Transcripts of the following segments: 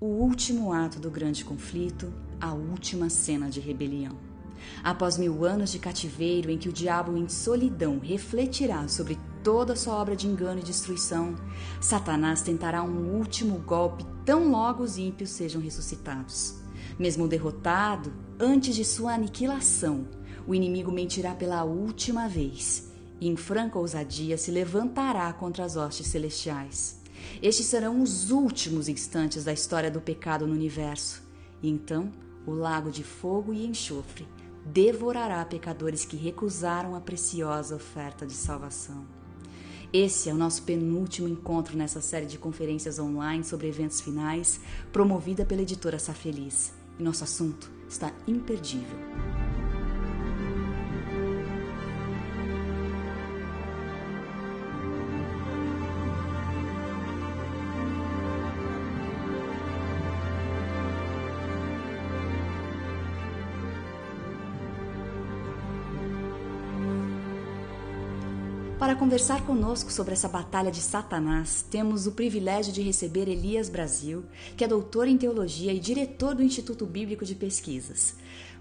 o último ato do grande conflito, a última cena de rebelião. Após 1000 anos de cativeiro em que o diabo em solidão refletirá sobre toda a sua obra de engano e destruição, Satanás tentará um último golpe tão logo os ímpios sejam ressuscitados. Mesmo derrotado, antes de sua aniquilação, o inimigo mentirá pela última vez e em franca ousadia se levantará contra as hostes celestiais. Estes serão os últimos instantes da história do pecado no universo. E então, o lago de fogo e enxofre devorará pecadores que recusaram a preciosa oferta de salvação. Esse é o nosso penúltimo encontro nessa série de conferências online sobre eventos finais, promovida pela editora Safeliz. E nosso assunto está imperdível. Para conversar conosco sobre essa batalha de Satanás, temos o privilégio de receber Elias Brasil, que é doutor em teologia e diretor do Instituto Bíblico de Pesquisas.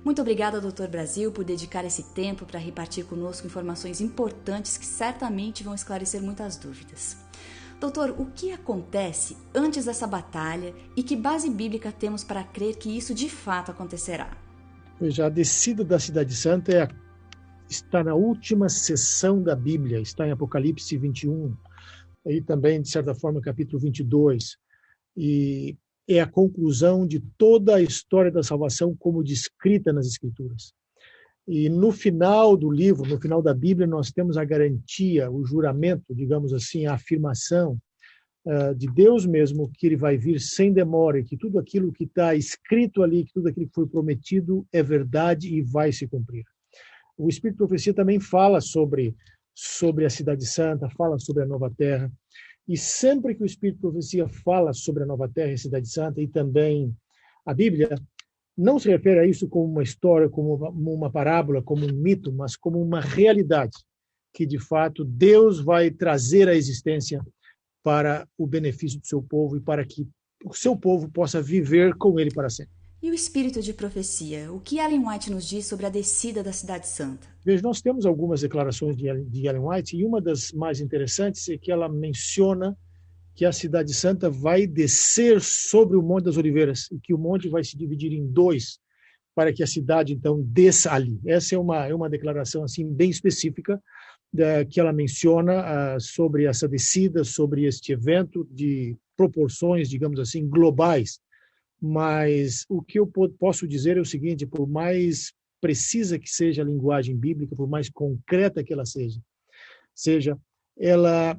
Muito obrigada, doutor Brasil, por dedicar esse tempo para repartir conosco informações importantes que certamente vão esclarecer muitas dúvidas. Doutor, o que acontece antes dessa batalha e que base bíblica temos para crer que isso de fato acontecerá? Pois já, a descida da Cidade Santa está na última sessão da Bíblia, está em Apocalipse 21, e também, de certa forma, capítulo 22, e é a conclusão de toda a história da salvação como descrita nas Escrituras. E no final do livro, no final da Bíblia, nós temos a garantia, o juramento, digamos assim, a afirmação de Deus mesmo, que Ele vai vir sem demora, e que tudo aquilo que está escrito ali, que tudo aquilo que foi prometido é verdade e vai se cumprir. O Espírito de Profecia também fala sobre a Cidade Santa, fala sobre a Nova Terra. E sempre que o Espírito de Profecia fala sobre a Nova Terra e a Cidade Santa, e também a Bíblia, não se refere a isso como uma história, como uma parábola, como um mito, mas como uma realidade que, de fato, Deus vai trazer à existência para o benefício do seu povo e para que o seu povo possa viver com Ele para sempre. E o espírito de profecia? O que Ellen White nos diz sobre a descida da Cidade Santa? Veja, nós temos algumas declarações de Ellen White, e uma das mais interessantes é que ela menciona que a Cidade Santa vai descer sobre o Monte das Oliveiras, e que o monte vai se dividir em 2, para que a cidade, então, desça ali. Essa é uma declaração assim, bem específica, que ela menciona sobre essa descida, sobre este evento de proporções, digamos assim, globais. Mas o que eu posso dizer é o seguinte: por mais precisa que seja a linguagem bíblica, por mais concreta que ela seja, ela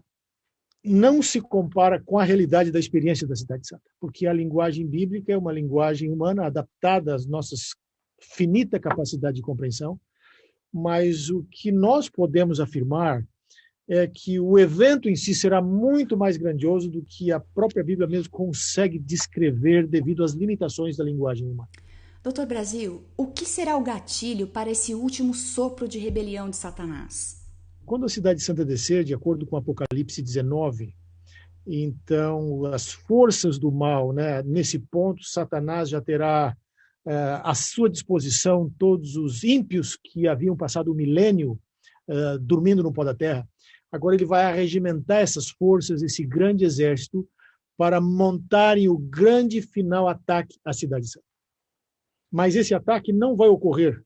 não se compara com a realidade da experiência da Cidade Santa, porque a linguagem bíblica é uma linguagem humana adaptada às nossas finita capacidade de compreensão, mas o que nós podemos afirmar é que o evento em si será muito mais grandioso do que a própria Bíblia mesmo consegue descrever devido às limitações da linguagem humana. Doutor Brasil, o que será o gatilho para esse último sopro de rebelião de Satanás? Quando a Cidade Santa descer, de acordo com Apocalipse 19, então as forças do mal, né, nesse ponto, Satanás já terá à sua disposição todos os ímpios que haviam passado o milênio dormindo no pó da terra. Agora ele vai arregimentar essas forças, esse grande exército, para montarem o grande final ataque à Cidade Santa. Mas esse ataque não vai ocorrer,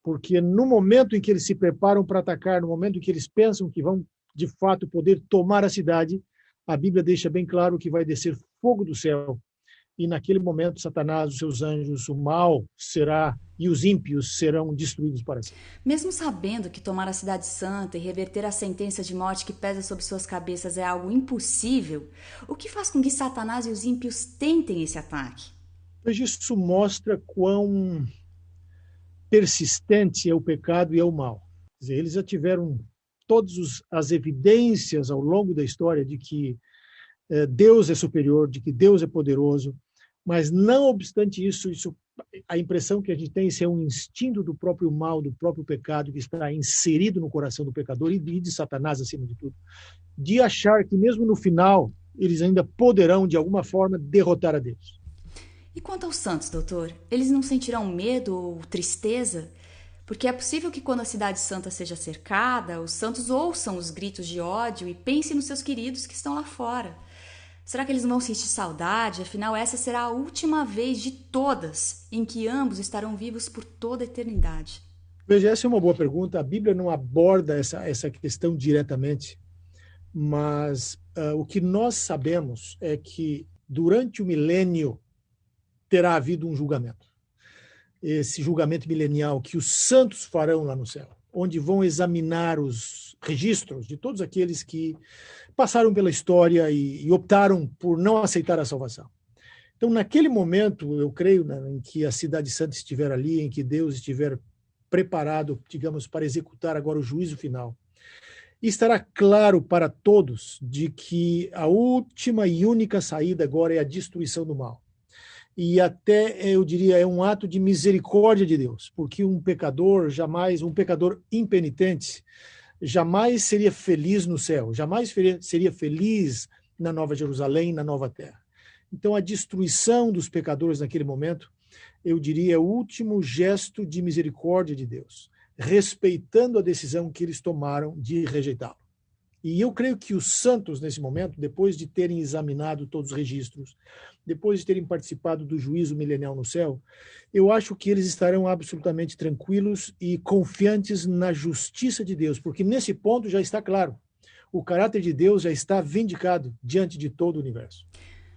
porque no momento em que eles se preparam para atacar, no momento em que eles pensam que vão, de fato, poder tomar a cidade, a Bíblia deixa bem claro que vai descer fogo do céu. E naquele momento, Satanás, os seus anjos, o mal será, e os ímpios serão destruídos para sempre. Mesmo sabendo que tomar a Cidade Santa e reverter a sentença de morte que pesa sobre suas cabeças é algo impossível, o que faz com que Satanás e os ímpios tentem esse ataque? Pois isso mostra quão persistente é o pecado e é o mal. Quer dizer, eles já tiveram todas as evidências ao longo da história de que Deus é superior, de que Deus é poderoso, mas não obstante isso, a impressão que a gente tem é um instinto do próprio mal, do próprio pecado que está inserido no coração do pecador e de Satanás acima de tudo, de achar que mesmo no final eles ainda poderão de alguma forma derrotar a Deus. E quanto aos santos, doutor? Eles não sentirão medo ou tristeza? Porque é possível que quando a cidade santa seja cercada, os santos ouçam os gritos de ódio e pensem nos seus queridos que estão lá fora. Será que eles não vão sentir saudade? Afinal, essa será a última vez de todas em que ambos estarão vivos por toda a eternidade. Veja, essa é uma boa pergunta. A Bíblia não aborda essa questão diretamente, mas o que nós sabemos é que durante o milênio terá havido um julgamento. Esse julgamento milenial que os santos farão lá no céu, onde vão examinar os registros de todos aqueles que passaram pela história e optaram por não aceitar a salvação. Então, naquele momento, eu creio, né, em que a cidade santa estiver ali, em que Deus estiver preparado, digamos, para executar agora o juízo final, e estará claro para todos de que a última e única saída agora é a destruição do mal. E até, eu diria, é um ato de misericórdia de Deus, porque um pecador impenitente, jamais seria feliz no céu, jamais seria feliz na Nova Jerusalém, na Nova Terra. Então, a destruição dos pecadores naquele momento, eu diria, é o último gesto de misericórdia de Deus, respeitando a decisão que eles tomaram de rejeitá-lo. E eu creio que os santos, nesse momento, depois de terem examinado todos os registros, depois de terem participado do juízo milenial no céu, eu acho que eles estarão absolutamente tranquilos e confiantes na justiça de Deus, porque nesse ponto já está claro, o caráter de Deus já está vindicado diante de todo o universo.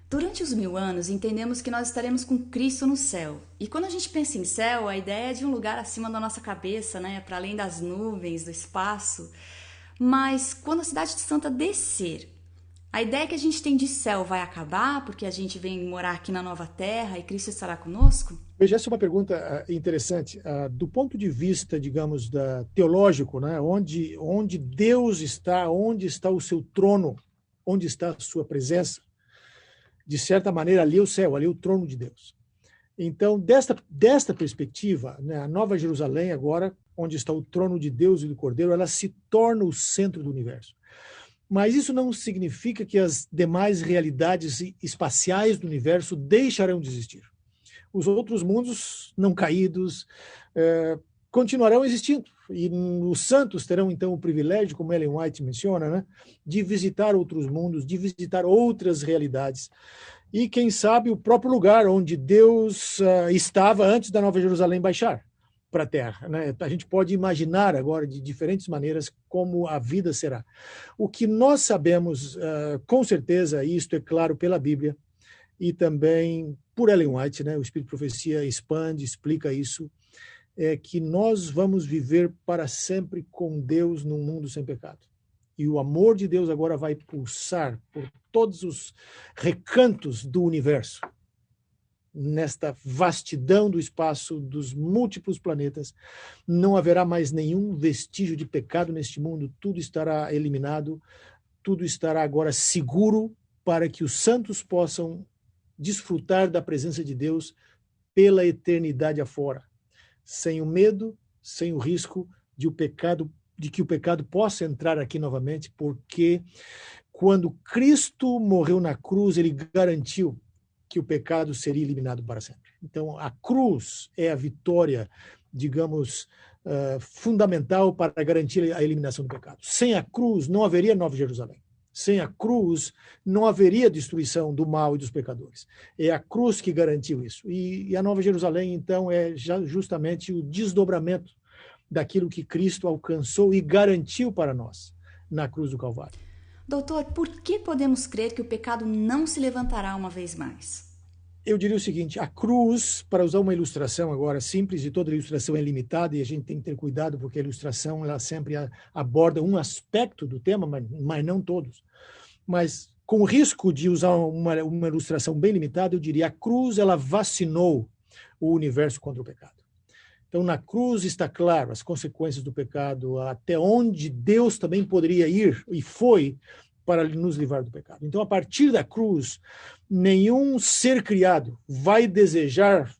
Durante os 1000 anos, entendemos que nós estaremos com Cristo no céu. E quando a gente pensa em céu, a ideia é de um lugar acima da nossa cabeça, né? Para além das nuvens, do espaço. Mas quando a cidade santa descer, a ideia que a gente tem de céu vai acabar porque a gente vem morar aqui na nova terra e Cristo estará conosco? Veja, essa é uma pergunta interessante. Do ponto de vista, digamos, teológico, né? Onde Deus está, onde está o seu trono, onde está a sua presença, de certa maneira, ali é o céu, ali é o trono de Deus. Então, desta perspectiva, né, a Nova Jerusalém agora, onde está o trono de Deus e do Cordeiro, ela se torna o centro do universo. Mas isso não significa que as demais realidades espaciais do universo deixarão de existir. Os outros mundos não caídos continuarão existindo. E os santos terão, então, o privilégio, como Ellen White menciona, né, de visitar outros mundos, de visitar outras realidades. E, quem sabe, o próprio lugar onde Deus estava antes da Nova Jerusalém baixar para a Terra, né? A gente pode imaginar agora, de diferentes maneiras, como a vida será. O que nós sabemos, com certeza, e isto é claro pela Bíblia, e também por Ellen White, né? O Espírito de Profecia expande, explica isso, é que nós vamos viver para sempre com Deus num mundo sem pecado. E o amor de Deus agora vai pulsar por todos os recantos do universo, nesta vastidão do espaço, dos múltiplos planetas. Não haverá mais nenhum vestígio de pecado neste mundo, tudo estará eliminado, tudo estará agora seguro para que os santos possam desfrutar da presença de Deus pela eternidade afora, sem o medo, sem o risco de que o pecado possa entrar aqui novamente, porque quando Cristo morreu na cruz, ele garantiu que o pecado seria eliminado para sempre. Então, a cruz é a vitória, digamos, fundamental para garantir a eliminação do pecado. Sem a cruz, não haveria Nova Jerusalém. Sem a cruz, não haveria destruição do mal e dos pecadores. É a cruz que garantiu isso. E a Nova Jerusalém, então, é justamente o desdobramento daquilo que Cristo alcançou e garantiu para nós na cruz do Calvário. Doutor, por que podemos crer que o pecado não se levantará uma vez mais? Eu diria o seguinte, a cruz, para usar uma ilustração agora simples, e toda ilustração é limitada, e a gente tem que ter cuidado, porque a ilustração ela sempre aborda um aspecto do tema, mas não todos. Mas com o risco de usar uma ilustração bem limitada, eu diria, a cruz ela vacinou o universo contra o pecado. Então, na cruz está claro as consequências do pecado, até onde Deus também poderia ir, e foi, para nos livrar do pecado. Então, a partir da cruz, nenhum ser criado vai desejar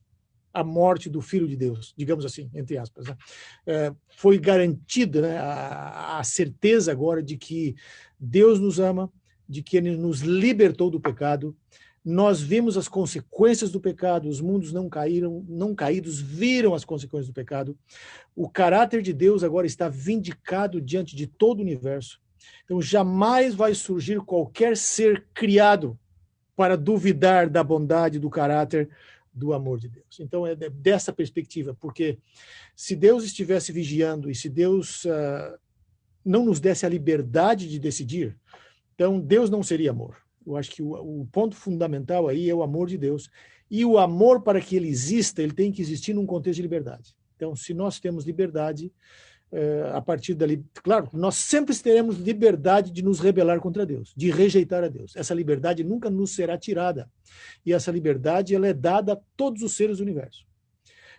a morte do Filho de Deus, digamos assim, entre aspas. Né? Foi garantida, né, a certeza agora de que Deus nos ama, de que Ele nos libertou do pecado, Nós vimos as consequências do pecado, os mundos não caídos viram as consequências do pecado. O caráter de Deus agora está vindicado diante de todo o universo. Então, jamais vai surgir qualquer ser criado para duvidar da bondade, do caráter, do amor de Deus. Então, é dessa perspectiva, porque se Deus estivesse vigiando e se Deus não nos desse a liberdade de decidir, então Deus não seria amor. Eu acho que o ponto fundamental aí é o amor de Deus. E o amor, para que ele exista, ele tem que existir num contexto de liberdade. Então, se nós temos liberdade, a partir dali, claro, nós sempre teremos liberdade de nos rebelar contra Deus, de rejeitar a Deus. Essa liberdade nunca nos será tirada. E essa liberdade, ela é dada a todos os seres do universo.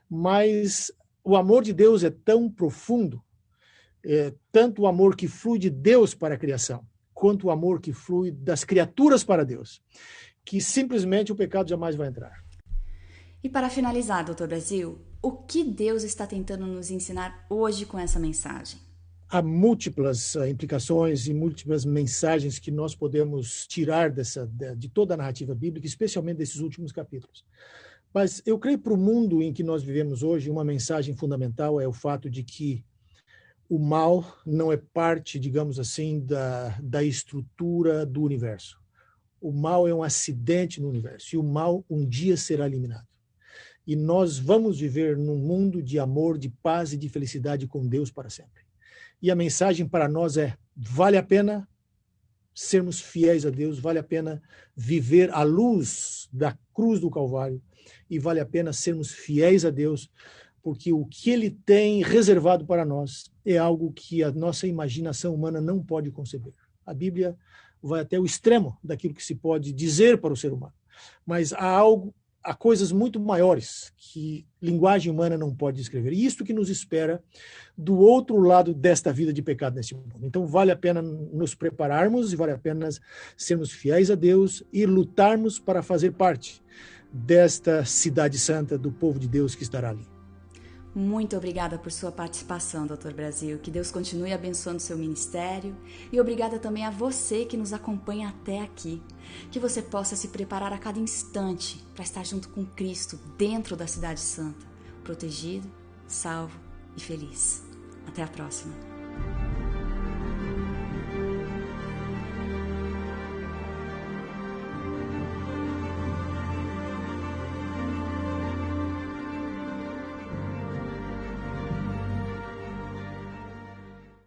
Mas o amor de Deus é tão profundo, tanto o amor que flui de Deus para a criação, quanto o amor que flui das criaturas para Deus, que simplesmente o pecado jamais vai entrar. E para finalizar, Dr. Brasil, o que Deus está tentando nos ensinar hoje com essa mensagem? Há múltiplas implicações e múltiplas mensagens que nós podemos tirar de toda a narrativa bíblica, especialmente desses últimos capítulos. Mas eu creio que para o mundo em que nós vivemos hoje, uma mensagem fundamental é o fato de que o mal não é parte, digamos assim, da estrutura do universo. O mal é um acidente no universo e o mal um dia será eliminado. E nós vamos viver num mundo de amor, de paz e de felicidade com Deus para sempre. E a mensagem para nós é: vale a pena sermos fiéis a Deus, vale a pena viver à luz da cruz do Calvário e vale a pena sermos fiéis a Deus, porque o que ele tem reservado para nós é algo que a nossa imaginação humana não pode conceber. A Bíblia vai até o extremo daquilo que se pode dizer para o ser humano, mas há coisas muito maiores que linguagem humana não pode descrever. E isso que nos espera do outro lado desta vida de pecado neste mundo. Então vale a pena nos prepararmos e vale a pena sermos fiéis a Deus e lutarmos para fazer parte desta cidade santa, do povo de Deus que estará ali. Muito obrigada por sua participação, Dr. Brasil. Que Deus continue abençoando seu ministério. E obrigada também a você que nos acompanha até aqui. Que você possa se preparar a cada instante para estar junto com Cristo dentro da Cidade Santa, protegido, salvo e feliz. Até a próxima.